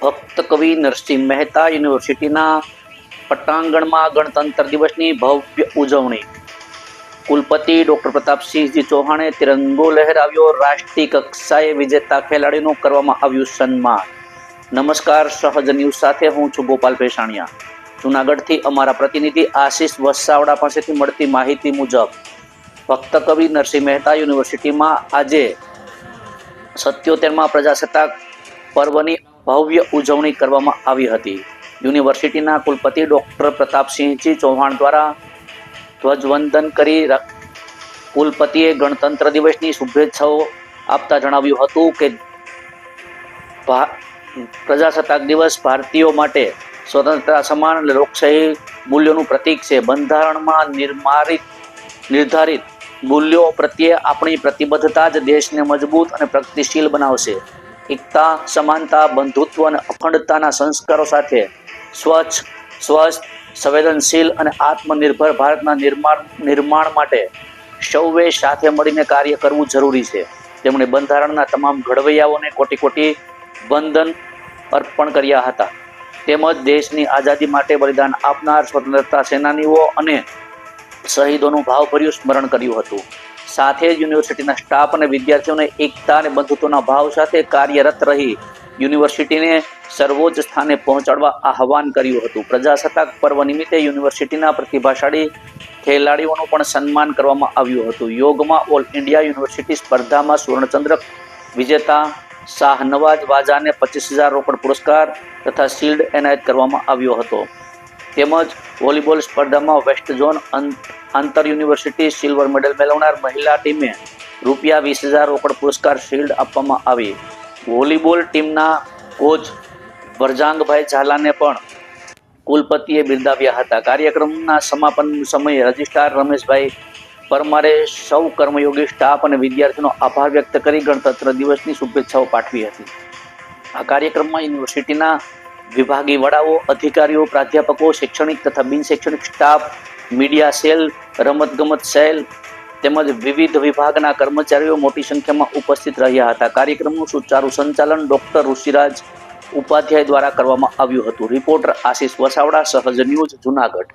ભક્ત કવિ નરસિંહ મહેતા યુનિવર્સિટીના પટાંગણમાં ગણતંત્ર દિવસની ભવ્ય ઉજવણી. કુલપતિ ડોક્ટર પ્રતાપસિંહજી ચૌહાણે તિરંગો લહેરાવ્યો. રાષ્ટ્રીય કક્ષાએ વિજેતા ખેલાડીનું કરવામાં આવ્યું સન્માન. નમસ્કાર, સહજ ન્યૂઝ સાથે હું છું ગોપાલ ભેસાણીયા. જૂનાગઢથી અમારા પ્રતિનિધિ આશિષ વસાવડા પાસેથી મળતી માહિતી મુજબ ભક્ત કવિ નરસિંહ મહેતા યુનિવર્સિટીમાં આજે 77મા પ્રજાસત્તાક પર્વની ભવ્ય ઉજવણી કરવામાં આવી હતી. યુનિવર્સિટીના કુલપતિ ડોક્ટર પ્રતાપસિંહજી ચૌહાણ દ્વારા ધ્વજવંદન કરી કુલપતિએ ગણતંત્ર દિવસની શુભેચ્છાઓ આપતા જણાવ્યું હતું કે પ્રજાસત્તાક દિવસ ભારતીયો માટે સ્વતંત્રતા, સમાન અને લોકશાહી મૂલ્યોનું પ્રતીક છે. બંધારણમાં નિર્ધારિત મૂલ્યો પ્રત્યે આપણી પ્રતિબદ્ધતા જ દેશને મજબૂત અને પ્રગતિશીલ બનાવશે. એકતા, સમાનતા, બંધુત્વ અને અખંડતાના સંસ્કારો સાથે સ્વચ્છ, સંવેદનશીલ અને આત્મનિર્ભર ભારતના નિર્માણ માટે સૌએ સાથે મળીને કાર્ય કરવું જરૂરી છે. તેમણે બંધારણના તમામ ઘડવૈયાઓને કોટી કોટી વંદન અર્પણ કર્યા હતા. તેમજ દેશની આઝાદી માટે બલિદાન આપનાર સ્વતંત્રતા સેનાનીઓ અને શહીદોનું ભાવભર્યું સ્મરણ કર્યું હતું. સાથે જ યુનિવર્સિટીના સ્ટાફ અને વિદ્યાર્થીઓને એકતા અને બંધુત્વના ભાવ સાથે કાર્યરત રહી યુનિવર્સિટીને સર્વોચ્ચ સ્થાને પહોંચાડવા આહવાન કર્યું હતું. પ્રજાસત્તાક પર્વ નિમિત્તે યુનિવર્સિટીના પ્રતિભાશાળી ખેલાડીઓનું પણ સન્માન કરવામાં આવ્યું હતું. યોગમાં ઓલ ઇન્ડિયા યુનિવર્સિટી સ્પર્ધામાં સુવર્ણચંદ્રક વિજેતા શાહનવાજ વાજાને 25,000 રોકડ પુરસ્કાર તથા શિલ્ડ એનાયત કરવામાં આવ્યો હતો. તેમજ વોલીબોલ સ્પર્ધામાં વેસ્ટ ઝોન આંતર યુનિવર્સિટી સિલ્વર મેડલ મેળવનાર મહિલા ટીમે ₹20,000 રોકડ પુરસ્કાર શિલ્ડ આપવામાં આવી. વોલીબોલ ટીમના કોચ વરજાંગભાઈ ઝાલાને પણ કુલપતિએ બિરદાવ્યા હતા. કાર્યક્રમના સમાપન સમયે રજિસ્ટ્રાર રમેશભાઈ પરમારે સૌ કર્મયોગી સ્ટાફ અને વિદ્યાર્થીઓનો આભાર વ્યક્ત કરી ગણતંત્ર દિવસની શુભેચ્છાઓ પાઠવી હતી. આ કાર્યક્રમમાં યુનિવર્સિટીના વિભાગીય વડાઓ, અધિકારીઓ, પ્રાધ્યાપકો, શૈક્ષણિક તથા બિન શૈક્ષણિક સ્ટાફ, મીડિયા સેલ, રમતગમત સેલ તેમજ વિવિધ વિભાગના કર્મચારીઓ મોટી સંખ્યામાં ઉપસ્થિત રહ્યા હતા. કાર્યક્રમનું સુચારુ સંચાલન ડોક્ટર ઋષિરાજ ઉપાધ્યાય દ્વારા કરવામાં આવ્યું હતું. રિપોર્ટર આશિષ વસાવડા, સહજ ન્યૂઝ, જૂનાગઢ.